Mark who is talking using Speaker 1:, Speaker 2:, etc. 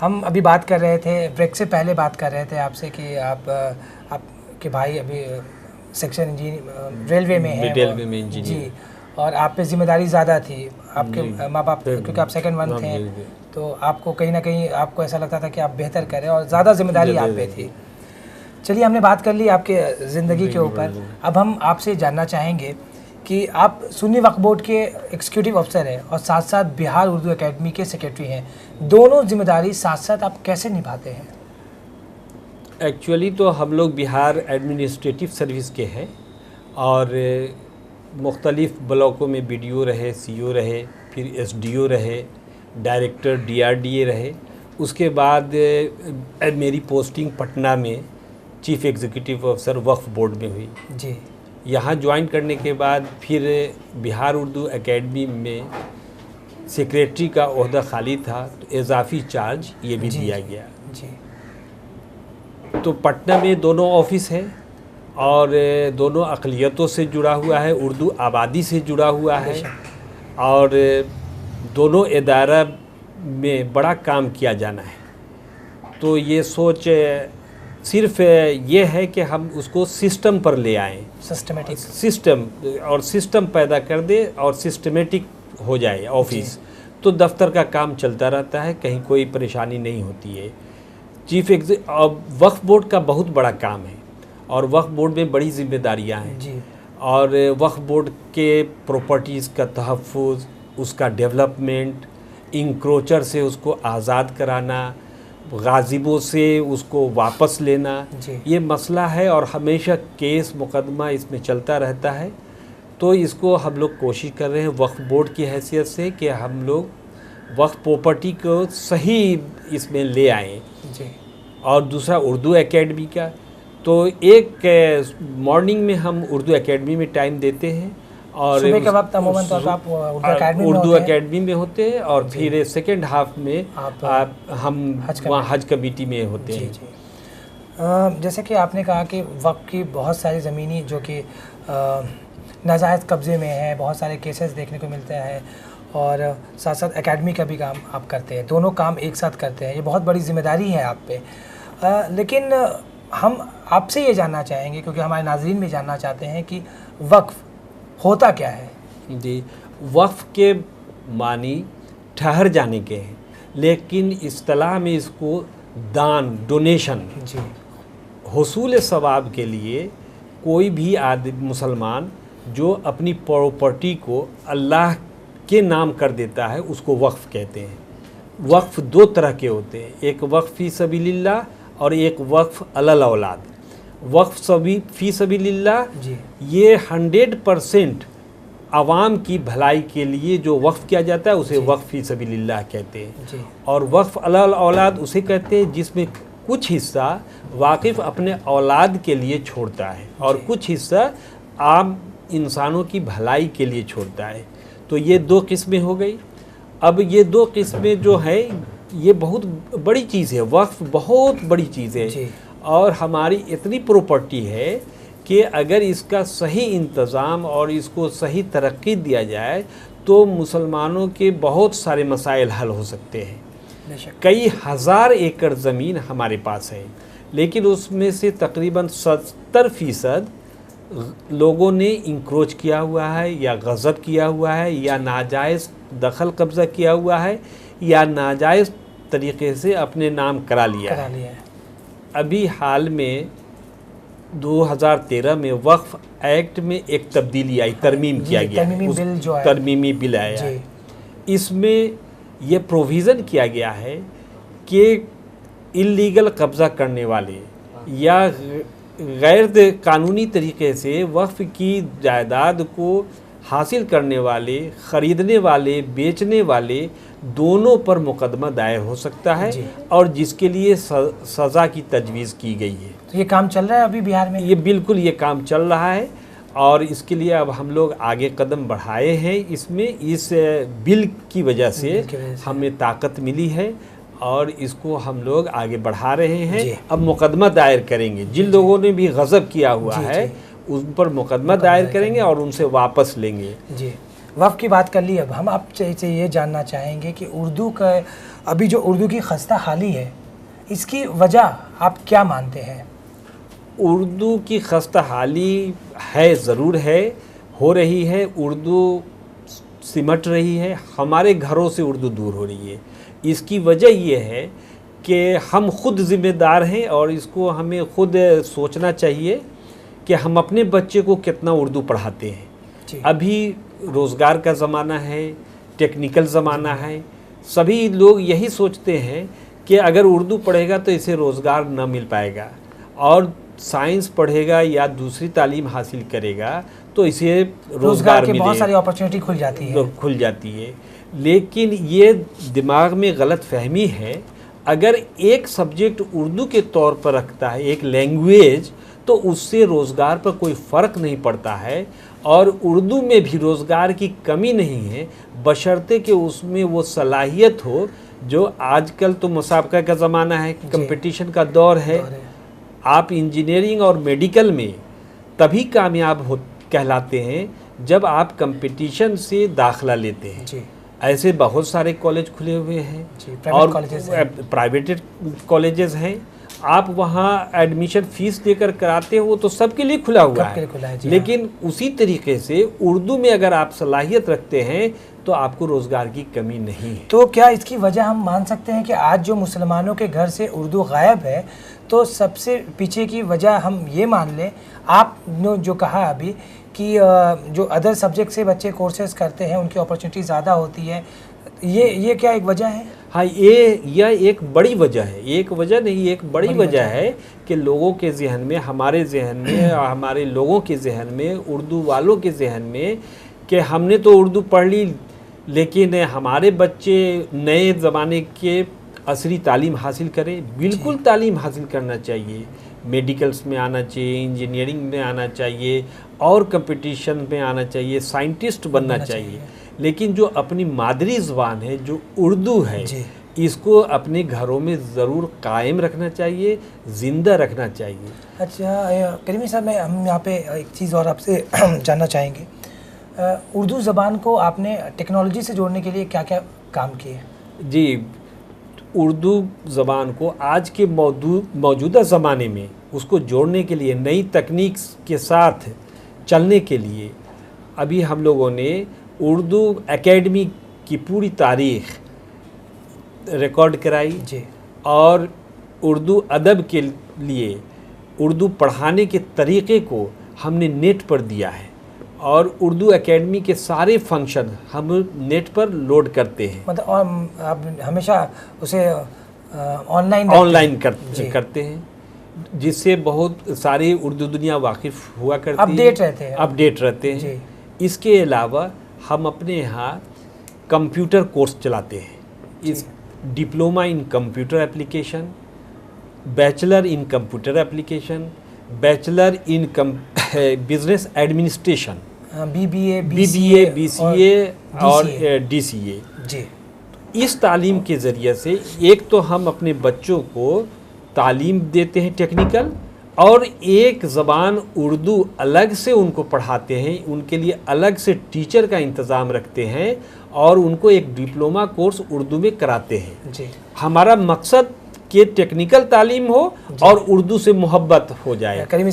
Speaker 1: हम अभी बात कर रहे थे, ब्रेक से पहले बात कर रहे थे आपसे कि आपके भाई अभी सेक्शन इंजीनियर रेलवे में है,
Speaker 2: रेलवे में इंजीनियर
Speaker 1: जी, और आप पे जिम्मेदारी ज़्यादा थी आपके माँ बाप, क्योंकि आप सेकंड वन थे, तो आपको कहीं ना कहीं आपको ऐसा लगता था कि आप बेहतर करें और ज़्यादा जिम्मेदारी आप पे थी। चलिए, हमने बात कर ली आपके ज़िंदगी के ऊपर। अब हम आपसे जानना चाहेंगे कि आप सुन्नी वक्फ बोर्ड के एग्जीक्यूटिव अफसर हैं और साथ साथ बिहार उर्दू एकेडमी के सेक्रेटरी हैं। दोनों जिम्मेदारी साथ साथ आप कैसे निभाते हैं?
Speaker 2: एक्चुअली तो हम लोग बिहार एडमिनिस्ट्रेटिव सर्विस के हैं और मुख्तलिफ़ ब्लॉकों में BDO रहे, CO रहे, फिर SDO रहे, डायरेक्टर DRDA रहे। उसके बाद मेरी पोस्टिंग पटना में चीफ़ एग्जीक्यूटिव अफसर वक्फ बोर्ड में हुई
Speaker 1: जी।
Speaker 2: यहाँ ज्वाइन करने के बाद फिर बिहार उर्दू एकेडमी में सेक्रेटरी का ओहदा खाली था, तो इजाफी चार्ज ये भी दिया गया
Speaker 1: जी।
Speaker 2: तो पटना में दोनों ऑफिस है और दोनों अक़लियतों से जुड़ा हुआ है, उर्दू आबादी से जुड़ा हुआ है और दोनों इदारा में बड़ा काम किया जाना है। तो ये सोच सिर्फ ये है कि हम उसको सिस्टम पर ले आएँ,
Speaker 1: सिस्टमेटिक
Speaker 2: सिस्टम पैदा कर दे और सिस्टमेटिक हो जाए ऑफिस, तो दफ्तर का काम चलता रहता है, कहीं कोई परेशानी नहीं होती है। वक्फ बोर्ड का बहुत बड़ा काम है और वक्फ बोर्ड में बड़ी जिम्मेदारियां हैं
Speaker 1: जी।
Speaker 2: और वक्फ बोर्ड के प्रॉपर्टीज़ का तहफ़्फ़ुज़, उसका डेवलपमेंट, इंक्रोचर से उसको आज़ाद कराना, गाजिबों से उसको वापस लेना, ये मसला है और हमेशा केस मुकदमा इसमें चलता रहता है। तो इसको हम लोग कोशिश कर रहे हैं वक्फ बोर्ड की हैसियत से कि हम लोग वक्फ प्रॉपर्टी को सही इसमें ले आएँ
Speaker 1: जी।
Speaker 2: और दूसरा उर्दू एकेडमी का, तो एक मॉर्निंग में हम उर्दू एकेडमी में टाइम देते हैं और
Speaker 1: सुबह के वक्त अमूमन तो आप
Speaker 2: उर्दू एकेडमी में होते हैं और फिर सेकेंड हाफ में हम वहाँ हज कमेटी में होते हैं।
Speaker 1: जी। जैसे कि आपने कहा कि वक्फ की बहुत सारी ज़मीनी जो कि नाजायज़ कब्ज़े में है, बहुत सारे केसेस देखने को मिलते हैं और साथ साथ एकेडमी का भी काम आप करते हैं, दोनों काम एक साथ करते हैं, ये बहुत बड़ी जिम्मेदारी है आप पे। लेकिन हम आपसे ये जानना चाहेंगे, क्योंकि हमारे नाज़रीन भी जानना चाहते हैं कि वक्फ होता क्या है? जी,
Speaker 2: वक्फ के मानी ठहर जाने के हैं, लेकिन इस्तिलाह में इसको दान, डोनेशन, हुसूल सवाब के लिए कोई भी आदमी मुसलमान जो अपनी प्रॉपर्टी को अल्लाह के नाम कर देता है उसको वक्फ कहते हैं। वक्फ दो तरह के होते हैं, एक वक्फ फ़ी सबीलिल्लाह और एक वक्फ अलल औलाद। वक्फ फ़ी सबीलिल्लाह ये 100% आवाम की भलाई के लिए जो वक्फ किया जाता है उसे वक्फ फ़ी सबीलिल्लाह कहते हैं। और वक्फ अलल औलाद उसे कहते हैं जिसमें कुछ हिस्सा वाकिफ़ अपने औलाद के लिए छोड़ता है और कुछ हिस्सा आम इंसानों की भलाई के लिए छोड़ता है। तो ये दो किस्में हो गई। अब ये दो किस्में जो है ये बहुत बड़ी चीज़ है, वक्फ बहुत बड़ी चीज़ है और हमारी इतनी प्रॉपर्टी है कि अगर इसका सही इंतज़ाम और इसको सही तरक्की दिया जाए तो मुसलमानों के बहुत सारे मसाइल हल हो सकते हैं। कई हज़ार एकड़ ज़मीन हमारे पास है, लेकिन उसमें से तकरीबन 70% लोगों ने इंक्रोच किया हुआ है या गज़ब किया हुआ है या नाजायज़ दखल कब्ज़ा किया हुआ है या नाजायज़ तरीक़े से अपने नाम करा लिया है। अभी हाल में 2013 में वक्फ एक्ट में एक तब्दीली आई, तरमीम किया गया, तरमीमी बिल आया। इसमें यह प्रोविज़न किया गया है कि इल्लीगल कब्ज़ा करने वाले या गैर कानूनी तरीक़े से वक्फ की जायदाद को हासिल करने वाले, ख़रीदने वाले, बेचने वाले दोनों पर मुकदमा दायर हो सकता है और जिसके लिए सज़ा की तजवीज़ की गई है।
Speaker 1: तो ये काम चल रहा है अभी बिहार में?
Speaker 2: ये बिल्कुल ये काम चल रहा है और इसके लिए अब हम लोग आगे कदम बढ़ाए हैं। इसमें इस बिल की वजह से हमें ताकत मिली है और इसको हम लोग आगे बढ़ा रहे हैं। अब मुकदमा दायर करेंगे, जिन लोगों ने भी गज़ब किया हुआ है उन पर मुकदमा दायर करेंगे और उनसे वापस लेंगे।
Speaker 1: जी, वक्फ की बात कर ली। अब हम आपसे ये जानना चाहेंगे कि उर्दू का अभी जो उर्दू की खस्ता हाली है, इसकी वजह आप क्या मानते हैं?
Speaker 2: उर्दू की खस्ता हाली है, ज़रूर है, हो रही है। उर्दू सिमट रही है, हमारे घरों से उर्दू दूर हो रही है। इसकी वजह ये है कि हम खुद ज़िम्मेदार हैं और इसको हमें खुद सोचना चाहिए कि हम अपने बच्चे को कितना उर्दू पढ़ाते हैं। अभी रोज़गार का ज़माना है, टेक्निकल ज़माना है, सभी लोग यही सोचते हैं कि अगर उर्दू पढ़ेगा तो इसे रोज़गार न मिल पाएगा, और साइंस पढ़ेगा या दूसरी तालीम हासिल करेगा तो इसे रोज़गार
Speaker 1: के बहुत सारी अपॉर्चुनिटी खुल जाती है।
Speaker 2: लेकिन ये दिमाग में गलत फहमी है। अगर एक सब्जेक्ट उर्दू के तौर पर रखता है, एक लैंग्वेज, तो उससे रोज़गार पर कोई फ़र्क नहीं पड़ता है। और उर्दू में भी रोज़गार की कमी नहीं है, बशर्ते कि उसमें वो सलाहियत हो। जो आजकल तो मुसाबका का ज़माना है, कंपटीशन का दौर है। आप इंजीनियरिंग और मेडिकल में तभी कामयाब कहलाते हैं जब आप कंपटीशन से दाखिला लेते हैं। ऐसे बहुत सारे कॉलेज खुले हुए हैं और प्राइवेट कॉलेजेस हैं। आप वहाँ एडमिशन फ़ीस देकर कराते हो, वो तो सबके लिए खुला हुआ है। लेकिन उसी तरीके से उर्दू में अगर आप सलाहियत रखते हैं तो आपको रोज़गार की कमी नहीं है।
Speaker 1: तो क्या इसकी वजह हम मान सकते हैं कि आज जो मुसलमानों के घर से उर्दू गायब है, तो सबसे पीछे की वजह हम ये मान लें, आपने जो कहा अभी कि जो अदर सब्जेक्ट से बच्चे कोर्सेज करते हैं उनकी अपॉर्चुनिटी ज़्यादा होती है, ये क्या एक वजह है?
Speaker 2: हाँ, यह एक बड़ी वजह है। एक वजह नहीं, एक बड़ी वजह है कि लोगों के जहन में, हमारे जहन में और हमारे लोगों के जहन में, उर्दू वालों के जहन में, कि हमने तो उर्दू पढ़ ली लेकिन हमारे बच्चे नए ज़माने के असली तालीम हासिल करें। बिल्कुल तालीम हासिल करना चाहिए, मेडिकल्स में आना चाहिए, इंजीनियरिंग में आना चाहिए और कंपटीशन में आना चाहिए, साइंटिस्ट बनना चाहिए। लेकिन जो अपनी मादरी ज़बान है, जो उर्दू है, इसको अपने घरों में ज़रूर कायम रखना चाहिए, ज़िंदा रखना चाहिए।
Speaker 1: अच्छा करीमी साहब, हम यहाँ पे एक चीज़ और आपसे जानना चाहेंगे। उर्दू ज़बान को आपने टेक्नोलॉजी से जोड़ने के लिए क्या क्या काम किए?
Speaker 2: जी, उर्दू ज़बान को आज के मौजूदा ज़माने में उसको जोड़ने के लिए, नई तकनीक के साथ चलने के लिए, अभी हम लोगों ने उर्दू एकेडमी की पूरी तारीख़ रिकॉर्ड कराई और उर्दू अदब के लिए उर्दू पढ़ाने के तरीक़े को हमने नेट पर दिया है और उर्दू एकेडमी के सारे फंक्शन हम नेट पर लोड करते हैं।
Speaker 1: मतलब आप हमेशा उसे ऑनलाइन
Speaker 2: करते हैं, जिससे बहुत सारी उर्दू दुनिया वाकिफ़ हुआ करती है, अपडेट रहते हैं। इसके अलावा हम अपने यहाँ कंप्यूटर कोर्स चलाते हैं। इस diploma in computer application, bachelor in computer application, bachelor in business administration,
Speaker 1: BBA,
Speaker 2: BCA और DCA। इस तालीम के ज़रिए से एक तो हम अपने बच्चों को तालीम देते हैं टेक्निकल, और एक ज़बान उर्दू अलग से उनको पढ़ाते हैं, उनके लिए अलग से टीचर का इंतज़ाम रखते हैं और उनको एक डिप्लोमा कोर्स उर्दू में कराते हैं। हमारा मकसद कि टेक्निकल तालीम हो और उर्दू से मोहब्बत हो जाए।
Speaker 1: करीमी साहब